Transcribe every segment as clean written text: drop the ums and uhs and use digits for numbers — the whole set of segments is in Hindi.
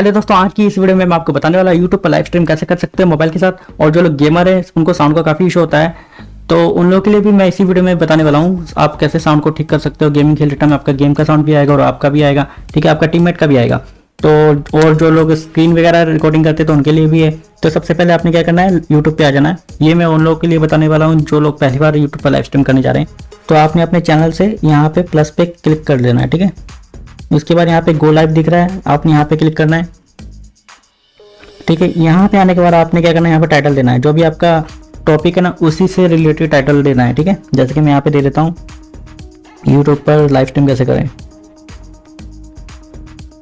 हेलो दोस्तों, आज की इस वीडियो में मैं आपको बताने वाला यूट्यूब पर लाइव स्ट्रीम कैसे कर सकते हैं मोबाइल के साथ। और जो लोग गेमर है उनको साउंड का काफ़ी इशू होता है, तो उन लोगों के लिए भी मैं इसी वीडियो में बताने वाला हूँ आप कैसे साउंड को ठीक कर सकते हो। गेमिंग खेलते टाइम आपका गेम का साउंड भी आएगा और आपका भी आएगा, ठीक है, आपका टीममेट का भी आएगा। तो और जो लोग स्क्रीन वगैरह रिकॉर्डिंग करते हैं तो उनके लिए भी है। तो सबसे पहले आपने क्या करना है, यूट्यूब पे आ जाना है। ये मैं उन लोगों के लिए बताने वाला हूँ जो लोग पहली बार यूट्यूब पर लाइव स्ट्रीम करने जा रहे हैं। तो आपने अपने चैनल से यहाँ पे प्लस पे क्लिक कर देना है, ठीक है। उसके बाद यहाँ पे गो लाइव दिख रहा है, आपने यहाँ पे क्लिक करना है, ठीक है। यहाँ पे आने के बाद आपने क्या करना है, यहाँ पे टाइटल देना है, जो भी आपका टॉपिक है ना उसी से रिलेटेड टाइटल देना है, ठीक है। जैसे कि मैं यहाँ पे दे देता हूँ यूट्यूब पर लाइव स्ट्रीम कैसे करें।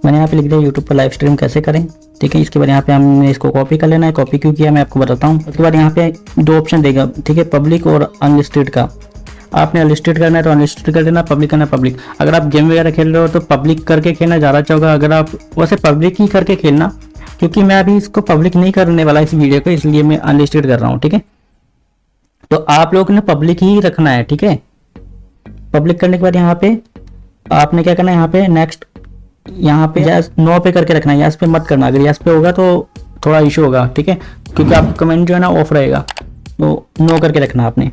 मैंने यहाँ पे लिख दिया यूट्यूब पर लाइव स्ट्रीम कैसे करें, ठीक है। इसके बाद यहाँ पे हमने इसको कॉपी कर लेना है। कॉपी क्यों किया मैं आपको बताता हूँ। उसके बाद यहाँ पे दो ऑप्शन देगा, ठीक है, पब्लिक और अनलिस्टेड का। आपने अनलिस्टेड करना है तो अनलिस्टेड कर देना, पब्लिक करना है पब्लिक। अगर आप गेम वगैरह खेल रहे हो तो पब्लिक करके खेलना ज़्यादा अच्छा होगा। अगर आप वैसे पब्लिक ही करके खेलना, क्योंकि मैं अभी इसको पब्लिक नहीं करने वाला इस वीडियो को, इसलिए मैं अनलिस्टेड कर रहा हूँ, ठीक है। तो आप लोगों ने पब्लिक ही रखना है, ठीक है। पब्लिक करने के बाद यहाँ पे आपने क्या करना है, यहाँ पे नेक्स्ट, यहाँ पे नो पे करके रखना है, यस पे मत करना। अगर यस पे होगा तो थोड़ा इशू होगा, ठीक है, क्योंकि आपका कमेंट जो है ना ऑफ रहेगा। तो नो करके रखना आपने।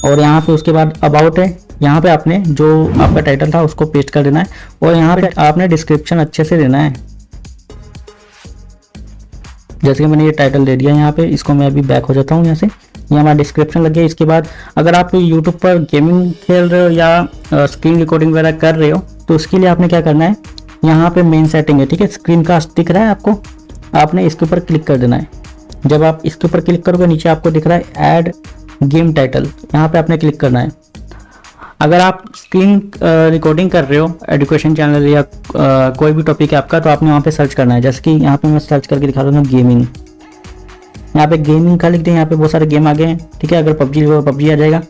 और यहाँ पे उसके बाद अबाउट है, यहाँ पे आपने जो आपका टाइटल था उसको पेस्ट कर देना है। और यहाँ पे आपने डिस्क्रिप्शन अच्छे से देना है, जैसे कि मैंने ये टाइटल दे दिया यहाँ पे। इसको मैं अभी बैक हो जाता हूँ यहाँ से, ये हमारा डिस्क्रिप्शन लग गया। इसके बाद अगर आप यूट्यूब पर गेमिंग खेल रहे हो या स्क्रीन रिकॉर्डिंग वगैरह कर रहे हो तो उसके लिए आपने क्या करना है, यहाँ पे मेन सेटिंग है, ठीक है, स्क्रीन कास्ट दिख रहा है आपको, आपने इसके ऊपर क्लिक कर देना है। जब आप इसके ऊपर क्लिक करोगे नीचे आपको दिख रहा है ऐड गेम टाइटल, यहाँ पे आपने क्लिक करना है। अगर आप स्क्रीन रिकॉर्डिंग कर रहे हो एजुकेशन चैनल या कोई भी टॉपिक है आपका, तो आपने वहाँ पे सर्च करना है। जैसे कि यहाँ पे मैं सर्च करके दिखा रहा हूँ गेमिंग, यहाँ पे गेमिंग का लिख दें, यहाँ पे बहुत सारे गेम आ गए हैं, ठीक है। अगर पबजी हो पबजी आ जाएगा,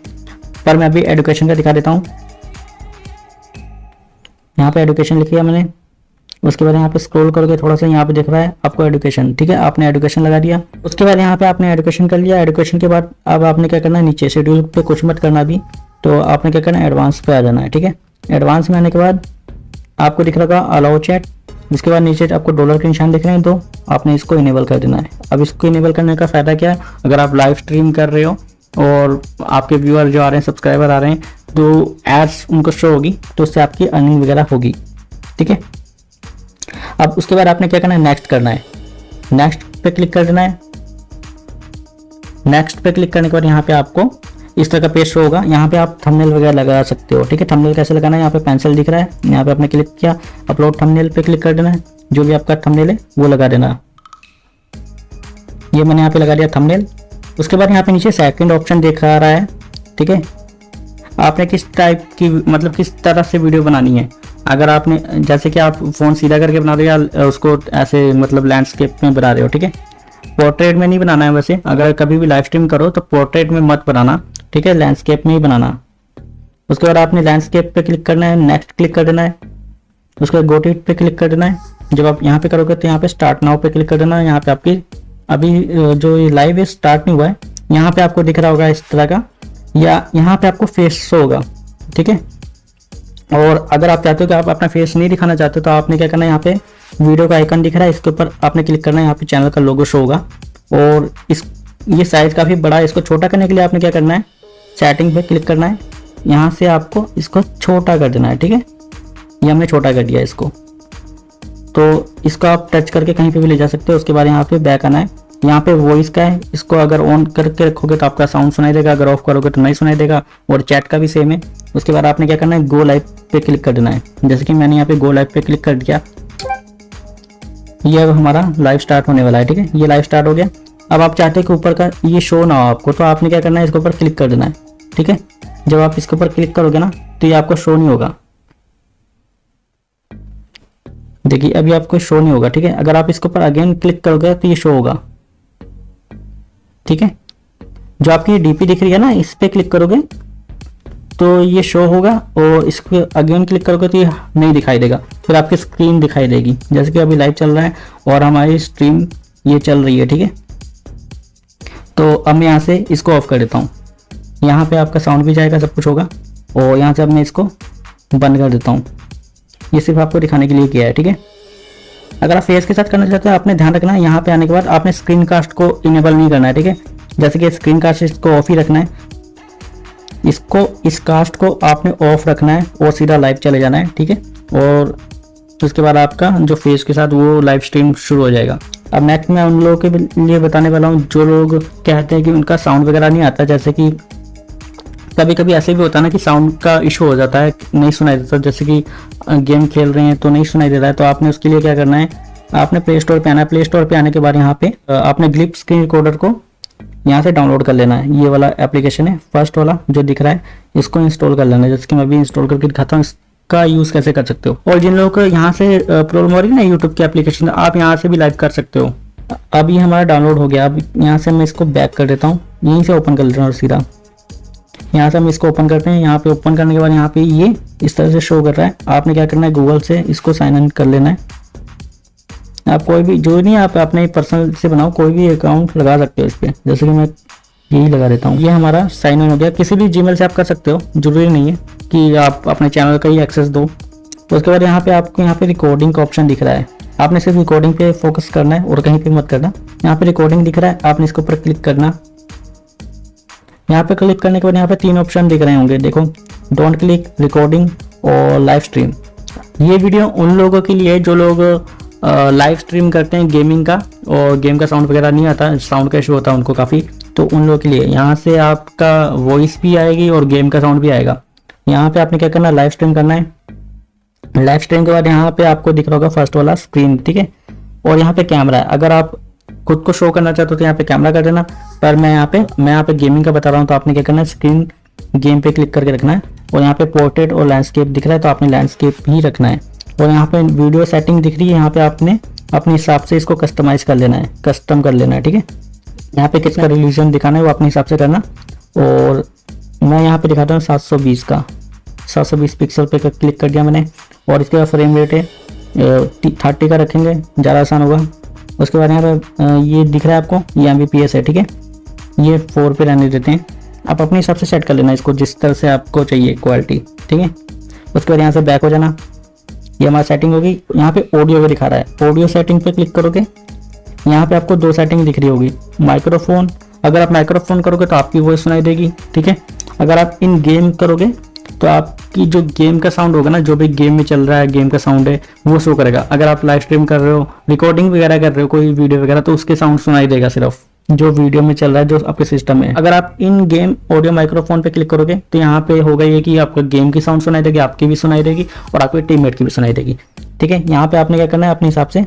पर मैं अभी एजुकेशन का दिखा देता हूँ। यहाँ पे एजुकेशन लिख दिया मैंने। उसके बाद यहाँ पे स्क्रॉल करोगे थोड़ा सा, यहाँ पे दिख रहा है आपको एजुकेशन, ठीक है, आपने एजुकेशन लगा दिया। उसके बाद यहाँ पे आपने एजुकेशन कर लिया। एजुकेशन के बाद अब आपने क्या करना है, नीचे शेड्यूल पे कुछ मत करना अभी, तो आपने क्या करना है, एडवांस पे आ जाना है, ठीक है। एडवांस में आने के बाद आपको दिख रहा होगा अलाउ चैट। इसके बाद नीचे आपको डॉलर के निशान दिख रहे हैं, तो आपने इसको इनेबल कर देना है। अब इसको इनेबल करने का फायदा क्या है, अगर आप लाइव स्ट्रीम कर रहे हो और आपके व्यूअर जो आ रहे हैं, सब्सक्राइबर आ रहे हैं, तो एड्स उनको शो होगी, तो उससे आपकी अर्निंग वगैरह होगी, ठीक है। अब उसके बाद आपने क्या करना है, नेक्स्ट करना है। नेक्स्ट पे क्लिक कर देना है। नेक्स्ट पे क्लिक करने के बाद यहाँ पे आपको इस तरह का पेज शो होगा। यहाँ पे आप थंबनेल वगैरह लगा सकते हो, ठीक है। थंबनेल कैसे लगाना है, यहाँ पे पेंसिल दिख रहा है, यहाँ पे आपने क्लिक किया, अपलोड थंबनेल पे क्लिक कर देना है। जो भी आपका थंबनेल है वो लगा देना। ये मैंने यहाँ पे लगा दिया थंबनेल। उसके बाद यहाँ पे नीचे सेकंड ऑप्शन दिखा रहा है, ठीक है। आपने किस टाइप की, मतलब किस तरह से वीडियो बनानी है। अगर आपने जैसे कि आप फोन सीधा करके बना रहे हो या उसको ऐसे मतलब लैंडस्केप में बना रहे हो, ठीक है। पोर्ट्रेट में नहीं बनाना है वैसे, अगर कभी भी लाइव स्ट्रीम करो तो पोर्ट्रेट में मत बनाना, ठीक है, लैंडस्केप में ही बनाना। उसके बाद आपने लैंडस्केप पे क्लिक करना है, नेक्स्ट क्लिक कर देना है। उसके बाद गो टू इट पे क्लिक कर देना है। जब आप यहाँ पे करोगे तो यहाँ पे स्टार्ट नाउ पे क्लिक कर देना है। यहाँ पे आपकी अभी जो ये लाइव है स्टार्ट नहीं हुआ है, यहाँ पे आपको दिख रहा होगा इस तरह का, या यहाँ पे आपको फेस शो होगा, ठीक है। और अगर आप चाहते हो कि आप अपना फेस नहीं दिखाना चाहते तो आपने क्या करना है, यहाँ पे वीडियो का आइकन दिख रहा है, इसके ऊपर आपने क्लिक करना है। यहाँ पे चैनल का लोगो शो होगा। और ये साइज काफ़ी बड़ा है, इसको छोटा करने के लिए आपने क्या करना है, सेटिंग पे क्लिक करना है। यहाँ से आपको इसको छोटा कर देना है, ठीक है। ये हमने छोटा कर दिया इसको, तो इसको आप टच करके कहीं पे भी ले जा सकते हो। उसके बाद यहाँ पे बैक आना है। यहाँ पे वॉइस का है, इसको अगर ऑन करके रखोगे तो आपका साउंड सुनाई देगा, अगर ऑफ करोगे तो नहीं सुनाई देगा। और चैट का भी सेम है। उसके बाद आपने क्या करना है, गो लाइव पे क्लिक कर देना है। जैसे कि मैंने यहाँ पे गो लाइव पे क्लिक कर दिया, ये अब हमारा लाइव स्टार्ट होने वाला है, ठीक है। ये लाइव स्टार्ट हो गया। अब आप चाहते हैं कि ऊपर का ये शो ना हो आपको, तो आपने क्या करना है, इसके ऊपर क्लिक कर देना है, ठीक है। जब आप इसके ऊपर क्लिक करोगे ना तो ये आपको शो नहीं होगा। देखिए अभी आपको शो नहीं होगा, ठीक है। अगर आप इसके ऊपर अगेन क्लिक करोगे तो ये शो होगा, ठीक है। जो आपकी डीपी दिख रही है ना, इस पे क्लिक करोगे तो ये शो होगा, और इसको अगेन क्लिक करोगे तो ये नहीं दिखाई देगा, फिर आपकी स्क्रीन दिखाई देगी। जैसे कि अभी लाइव चल रहा है और हमारी स्ट्रीम ये चल रही है, ठीक है। तो अब मैं यहाँ से इसको ऑफ कर देता हूँ। यहाँ पे आपका साउंड भी जाएगा, सब कुछ होगा। और यहाँ से अब मैं इसको बंद कर देता हूँ। ये सिर्फ आपको दिखाने के लिए किया है, ठीक है। अगर आप फेस के साथ करना चाहते हो आपने ध्यान रखना है, यहाँ पे आने के बाद आपने स्क्रीन कास्ट को इनेबल नहीं करना है, ठीक है। जैसे कि स्क्रीन कास्ट इसको ऑफ ही रखना है, इस कास्ट को आपने ऑफ रखना है और सीधा लाइव चले जाना है, ठीक है। और उसके बाद आपका जो फेस के साथ वो लाइव स्ट्रीम शुरू हो जाएगा। अब नेक्स्ट मैं उन लोगों के लिए बताने वाला हूँ जो लोग कहते हैं कि उनका साउंड वगैरह नहीं आता, जैसे कि कभी कभी ऐसे भी होता है ना कि साउंड का इशू हो जाता है, नहीं सुनाई देता, जैसे कि गेम खेल रहे हैं तो नहीं सुनाई दे रहा है। तो आपने उसके लिए क्या करना है, आपने प्ले स्टोर पे आना है। प्ले स्टोर पे आने के बाद यहाँ पे आपने ग्लिप स्क्रीन रिकॉर्डर को यहाँ से डाउनलोड कर लेना है। ये वाला एप्लीकेशन है, फर्स्ट वाला जो दिख रहा है, इसको इंस्टॉल कर लेना है। जैसे कि मैं भी इंस्टॉल करके दिखाता हूँ इसका यूज़ कैसे कर सकते हो। और जिन लोगों को यहाँ से प्रॉब्लम हो रही है ना यूट्यूब की एप्लीकेशन, आप यहाँ से भी लाइव कर सकते हो। अब ये हमारा डाउनलोड हो गया। अब यहाँ से मैं इसको बैक कर देता हूँ, यहीं से ओपन कर लेता हूँ और सीधा यहाँ से हम इसको ओपन करते हैं। यहाँ पे ओपन करने के बाद यहाँ पे ये इस तरह से शो कर रहा है। आपने क्या करना है, गूगल से इसको साइन इन कर लेना है। आप कोई भी जो नहीं, आप अपने पर्सनल से बनाओ, कोई भी अकाउंट लगा सकते हो इस पर। जैसे कि मैं यही लगा देता हूँ। ये हमारा साइन इन हो गया। किसी भी जीमेल से आप कर सकते हो, जरूरी नहीं है कि आप अपने चैनल का ही एक्सेस दो। तो उसके बाद यहाँ पे आपको यहाँ पे रिकॉर्डिंग का ऑप्शन दिख रहा है, आपने सिर्फ रिकॉर्डिंग पे फोकस करना है और कहीं पे मत करना। यहाँ पे रिकॉर्डिंग दिख रहा है, आपने इसके ऊपर क्लिक करना। यहाँ पे क्लिक करने के बाद यहाँ पे 3 ऑप्शन दिख रहे होंगे, देखो, डोंट क्लिक, रिकॉर्डिंग और लाइव स्ट्रीम। ये वीडियो उन लोगों के लिए जो लोग लाइव स्ट्रीम करते हैं गेमिंग का, और गेम का साउंड वगैरह नहीं आता, साउंड का इशू होता है उनको काफ़ी, तो उन लोगों के लिए यहाँ से आपका वॉइस भी आएगी और गेम का साउंड भी आएगा। यहाँ पे आपने क्या करना है, लाइव स्ट्रीम करना है। लाइव स्ट्रीम के बाद यहाँ पे आपको दिख रहा होगा फर्स्ट वाला स्क्रीन, ठीक है। और यहाँ पे कैमरा है, अगर आप खुद को शो करना चाहते हो तो यहाँ पे कैमरा कर देना। पर मैं यहाँ पे गेमिंग का बता रहा हूँ, तो आपने क्या करना है, स्क्रीन गेम पे क्लिक करके रखना है। और यहाँ पे पोर्ट्रेट और लैंडस्केप दिख रहा है, तो आपने लैंडस्केप ही रखना है। और यहाँ पे वीडियो सेटिंग दिख रही है, यहाँ पे आपने अपने हिसाब से इसको कस्टमाइज कर लेना है, कस्टम कर लेना है, ठीक है। यहाँ पे किसका रिलीजन दिखाना है वो अपने हिसाब से करना। और मैं यहाँ पे दिखाता हूँ 720 का, 720 पिक्सल पे क्लिक कर दिया मैंने। और इसके बाद फ्रेम रेट है 30 का रखेंगे, ज़्यादा आसान होगा। उसके बाद यहाँ पे ये दिख रहा है आपको, ये MBPS है, ठीक है। ये 4 पे रहने देते हैं, आप अपने हिसाब से सेट कर लेना इसको जिस तरह से आपको चाहिए क्वालिटी, ठीक है। उसके बाद यहाँ से बैक हो जाना, ये हमारी सेटिंग होगी। यहाँ पे ऑडियो को दिखा रहा है, ऑडियो सेटिंग पे क्लिक करोगे, यहाँ पे आपको 2 सेटिंग दिख रही होगी। माइक्रोफोन, अगर आप माइक्रोफोन करोगे तो आपकी वॉइस सुनाई देगी, ठीक है। अगर आप इन गेम करोगे तो आपकी जो गेम का साउंड होगा ना, जो भी गेम में चल रहा है गेम का साउंड है वो शो करेगा। अगर आप लाइव स्ट्रीम कर रहे हो, रिकॉर्डिंग वगैरह कर रहे हो कोई वीडियो वगैरह, तो उसके साउंड सुनाई देगा सिर्फ जो वीडियो में चल रहा है, जो आपके सिस्टम में। अगर आप इन गेम ऑडियो माइक्रोफोन पे क्लिक करोगे तो यहाँ पे होगा ये कि आपका गेम की साउंड सुनाई देगी, आपकी भी सुनाई देगी और आपके टीममेट की भी सुनाई देगी, ठीक है। यहाँ पे आपने क्या करना है, अपने हिसाब से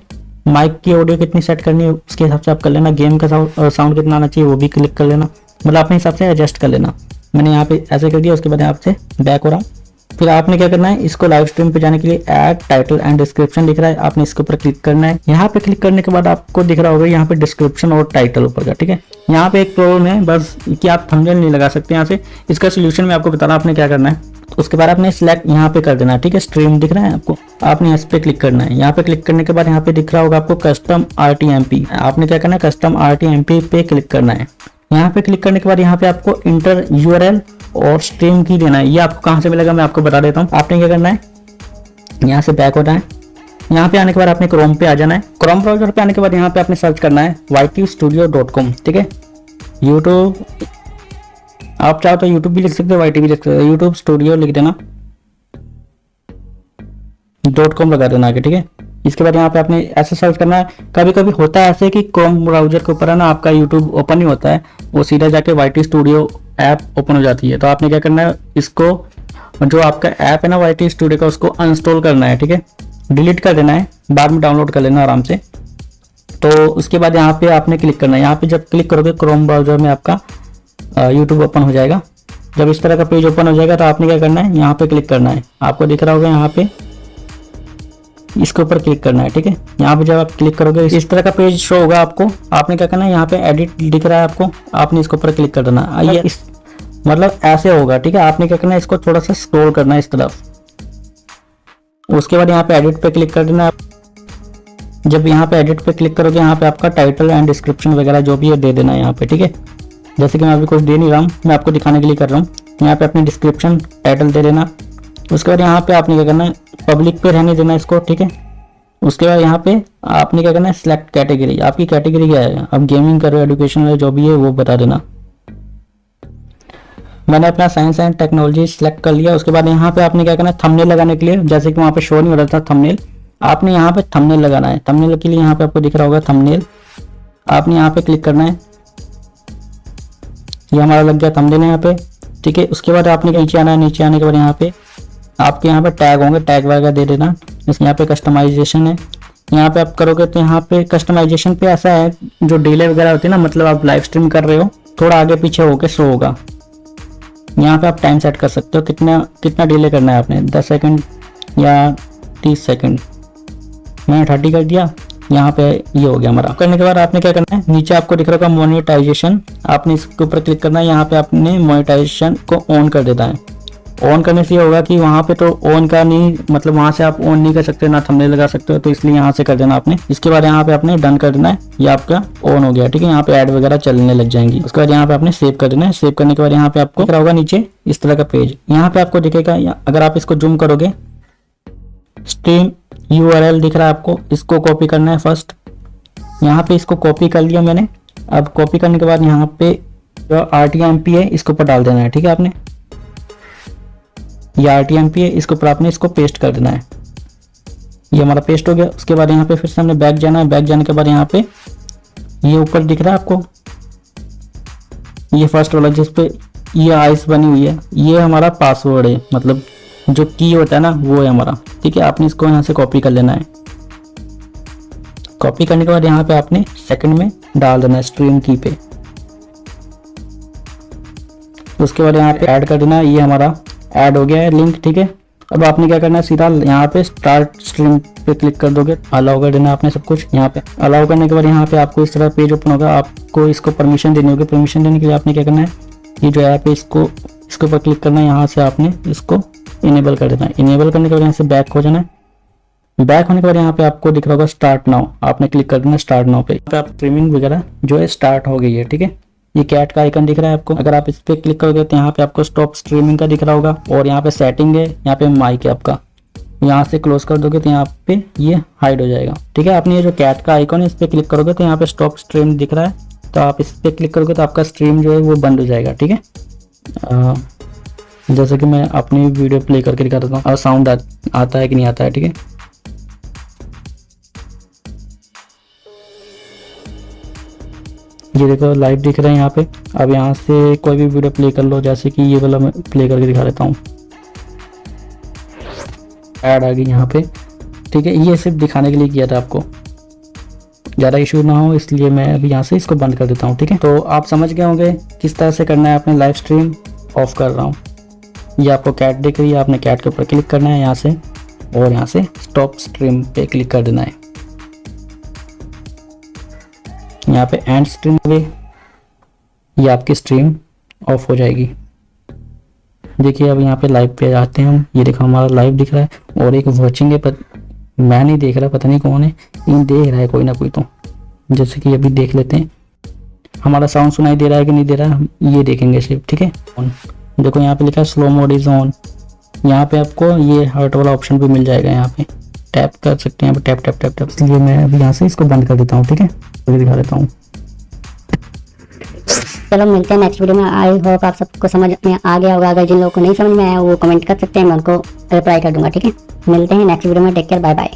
माइक की ऑडियो कितनी सेट करनी है उसके हिसाब से आप कर लेना। गेम का साउंड कितना आना चाहिए वो भी क्लिक कर लेना, मतलब अपने हिसाब से एडजस्ट कर लेना। मैंने यहाँ पे ऐसे कर दिया। उसके बाद यहाँ से बैक हो रहा हूँ। फिर आपने क्या करना है, इसको लाइव स्ट्रीम पे जाने के लिए ऐड टाइटल एंड डिस्क्रिप्शन दिख रहा है, आपने इसके ऊपर क्लिक करना है। यहाँ पे क्लिक करने के बाद आपको दिख रहा होगा यहाँ पे डिस्क्रिप्शन और टाइटल ऊपर का, ठीक है। यहाँ पे एक प्रॉब्लम है बस कि आप थंबनेल नहीं लगा सकते यहाँ से, इसका सोल्यूशन मैं आपको बता रहा हूँ आपने क्या करना है। उसके बाद आपने सिलेक्ट यहाँ पे कर देना, ठीक है। स्ट्रीम दिख रहा है आपको, आपने इस पे क्लिक करना है। यहाँ पे क्लिक करने के बाद यहाँ पे दिख रहा होगा आपको कस्टम RTMP, आपने क्या करना है, कस्टम RTMP पे क्लिक करना है। यहाँ पे क्लिक करने के बाद यहाँ पे आपको इंटर URL और स्ट्रीम की देना है। ये आपको कहाँ से मिलेगा मैं आपको बता देता हूँ। आपने क्या करना है, यहाँ से बैक होना है। यहाँ पे आने के बाद आपने क्रोम पे आ जाना है। क्रोम ब्राउजर पे आने के बाद यहाँ पे आपने सर्च करना है ytstudio.com, ठीक है। यूट्यूब, आप चाहो तो यूट्यूब भी लिख सकते हो, YT भी लिख सकते हो, यूट्यूब स्टूडियो लिख देना, .com लगा देना आगे, ठीक है। इसके बाद यहाँ पे आपने ऐसे सर्च करना है। कभी कभी होता है ऐसे कि क्रोम ब्राउजर के ऊपर है ना आपका यूट्यूब ओपन नहीं होता है, वो सीधा जाके YT स्टूडियो ऐप ओपन हो जाती है। तो आपने क्या करना है, इसको जो आपका ऐप है ना YT स्टूडियो का, उसको अनइंस्टॉल करना है, ठीक है। डिलीट कर देना है, बाद में डाउनलोड कर लेना आराम से। तो उसके बाद यहाँ पे आपने क्लिक करना है। यहाँ पे जब क्लिक करोगे क्रोम ब्राउजर में आपका यूट्यूब ओपन हो जाएगा। जब इस तरह का पेज ओपन हो जाएगा तो आपने क्या करना है, यहाँ पे क्लिक करना है। आपको दिख रहा होगा यहाँ पे, इसके ऊपर क्लिक करना है, ठीक है। यहाँ पे जब आप क्लिक करोगे इस तरह का पेज शो होगा आपको। आपने क्या करना है, यहाँ पे एडिट दिख रहा है आपको, आपने इसके ऊपर क्लिक कर देना। ये इस मतलब ऐसे होगा, ठीक है। आपने क्या करना है, इसको थोड़ा सा स्क्रॉल करना है इस तरफ। उसके बाद यहाँ पे एडिट पे क्लिक कर देना है। जब यहाँ पे एडिट पे क्लिक करोगे यहाँ पे आपका टाइटल एंड डिस्क्रिप्शन वगैरह जो भी है दे देना है यहाँ पे, ठीक है। जैसे कि मैं अभी कुछ दे नहीं रहा हूँ, मैं आपको दिखाने के लिए कर रहा हूँ। यहाँ पे अपनी डिस्क्रिप्शन टाइटल दे देना। उसके बाद यहाँ पे आपने क्या करना है, पब्लिक पे रहने देना इसको, ठीक है। उसके बाद यहाँ पे आपने क्या करना है, सिलेक्ट कैटेगरी। आपकी कैटेगरी क्या है, अब गेमिंग कर रहे हो, एजुकेशन जो भी है वो बता देना। मैंने अपना साइंस एंड टेक्नोलॉजी सिलेक्ट कर लिया। उसके बाद यहाँ पे आपने क्या करना है, थंबनेल लगाने के लिए, जैसे कि वहाँ पे शो नहीं हो रहा था थंबनेल, आपने यहाँ पे थंबनेल लगाना है। थंबनेल के लिए यहाँ पे आपको दिख रहा होगा थंबनेल, आपने यहाँ पे क्लिक करना है। ये हमारा लग गया थंबनेल यहाँ पे, ठीक है। उसके बाद आपने नीचे आना है। नीचे आने के बाद यहाँ पे आपके यहाँ पे टैग होंगे, टैग वगैरह दे देना। इसमें यहाँ पे कस्टमाइजेशन है, यहाँ पे आप करोगे तो यहाँ पे कस्टमाइजेशन पे ऐसा है, जो डिले वगैरह होती है ना, मतलब आप लाइव स्ट्रीम कर रहे हो, थोड़ा आगे पीछे होके शो होगा। यहाँ पे आप टाइम सेट कर सकते हो, कितना डिले करना है आपने, 10 सेकंड या 30 सेकंड। मैंने 30 कर दिया। यहाँ पे ये हो गया हमारा। करने के बाद आपने क्या करना है, नीचे आपको दिख रहा होगा मोनेटाइजेशन, आपने इसके ऊपर क्लिक करना है। यहाँ पे आपने मोनेटाइजेशन को ऑन कर देता है। ऑन करने से ये होगा कि वहाँ पे तो ऑन का नहीं, मतलब वहाँ से आप ऑन नहीं कर सकते, ना थंबनेल लगा सकते हो, तो इसलिए यहाँ से कर देना आपने। इसके बाद यहाँ पे आपने डन कर देना है, ये आपका ऑन हो गया, ठीक है। यहाँ पे ऐड वगैरह चलने लग जाएंगी। उसके बाद यहाँ पे आपने सेव कर देना है। सेव करने के बाद यहाँ पे आपको क्या होगा, नीचे इस तरह का पेज, यहाँ पे आपको दिखेगा। अगर आप इसको जूम करोगे, स्ट्रीम URL दिख रहा है आपको, इसको कॉपी करना है फर्स्ट। यहाँ पे इसको कॉपी कर लिया मैंने। अब कॉपी करने के बाद यहाँ पे जो RTMP है इसके ऊपर डाल देना है, ठीक है। आपने ये RTMP है, इसके ऊपर आपने इसको पेस्ट कर देना है। ये हमारा पेस्ट हो गया। उसके बाद यहाँ पे फिर से हमने बैक जाना है। बैक जाने के बाद यहाँ पे ये ऊपर दिख रहा है आपको, ये फर्स्ट वाला जिस पे ये आइस बनी हुई है, ये हमारा पासवर्ड है, मतलब जो की होता है ना वो है हमारा, ठीक है। आपने इसको यहाँ से कॉपी कर लेना है। कॉपी करने के बाद यहाँ पे आपने सेकंड में डाल देना है स्ट्रीम की पे। उसके बाद यहाँ पे ऐड कर देना है। ये हमारा ऐड हो गया है लिंक, ठीक है। अब आपने क्या करना है, सीधा यहाँ पे स्टार्ट स्ट्रीम पे क्लिक कर दोगे। अलाउ कर देना आपने सब कुछ। यहाँ पे अलाउ करने के बाद यहाँ पे आपको इस तरह पेज ओपन होगा। आपको इसको परमिशन देनी होगी। परमिशन देने के लिए आपने क्या करना है, ये जो ऐप है इसके ऊपर क्लिक करना है। यहाँ से आपने इसको इनेबल कर देना है। इनेबल करने के बाद यहाँ से बैक हो जाना है। बैक होने के बाद यहाँ पे आपको दिख रहा होगा स्टार्ट नाउ, आपने क्लिक कर देना स्टार्ट नाउ पे। आप स्ट्रीमिंग वगैरह जो है स्टार्ट हो गई है, ठीक है। ये कैट का आइकन दिख रहा है आपको, अगर आप इस पे क्लिक करोगे तो यहाँ पे आपको स्टॉप स्ट्रीमिंग का दिख रहा होगा। और यहाँ पे सेटिंग है, यहाँ पे माइक है आपका, यहाँ से क्लोज कर दोगे तो यहाँ पे ये हाइड हो जाएगा, ठीक है। आपने ये जो कैट का आइकन है इस पे क्लिक करोगे तो यहाँ पे स्टॉप स्ट्रीम दिख रहा है, तो आप इस पे क्लिक करोगे तो आपका स्ट्रीम जो है वो बंद हो जाएगा, ठीक है। जैसे कि मैं अपनी वीडियो प्ले करके दिखा देता हूँ और साउंड आता है कि नहीं आता है, ठीक है। ये देखो लाइव दिख रहा है यहाँ पे। अब यहाँ से कोई भी वीडियो प्ले कर लो, जैसे कि ये वाला मैं प्ले करके दिखा देता हूँ। ऐड आ गई यहाँ पे, ठीक है। ये सिर्फ दिखाने के लिए किया था आपको, ज़्यादा इशू ना हो इसलिए मैं अभी यहाँ से इसको बंद कर देता हूँ, ठीक है। तो आप समझ गए होंगे किस तरह से करना है। अपने लाइव स्ट्रीम ऑफ कर रहा हूँ। ये आपको कैट दिख रही है, आपने कैट के ऊपर क्लिक करना है यहाँ से, और यहाँ से स्टॉप स्ट्रीम पे क्लिक कर देना है। यहाँ पे एंड स्ट्रीम पे ये आपकी स्ट्रीम ऑफ हो जाएगी। देखिए अब यहाँ पे लाइव पे आते हैं हम। ये देखो हमारा लाइव दिख रहा है और एक वॉचिंग है, पर मैं नहीं देख रहा, पता नहीं कौन है, लेकिन देख रहा है कोई ना कोई। तो जैसे कि अभी देख लेते हैं हमारा साउंड सुनाई दे रहा है कि नहीं दे रहा है, हम ये देखेंगे सिर्फ, ठीक है। देखो यहाँ पे लिखा है स्लो मोड इज ऑन। यहाँ पे आपको ये हार्ट वाला ऑप्शन भी मिल जाएगा, यहाँ पे टैप कर सकते हैं, टैप टैप टैप टैप। इसलिए मैं अभी यहाँ से इसको बंद कर देता हूँ, ठीक है। तो दिखा देता हूँ। चलो मिलते हैं नेक्स्ट वीडियो में। आई होप आप सबको समझ में आ गया होगा। अगर जिन लोगों को नहीं समझ में आया वो कमेंट कर सकते हैं, मैं उनको रिप्लाई कर दूंगा, ठीक है। मिलते हैं नेक्स्ट वीडियो में। Take care, bye bye.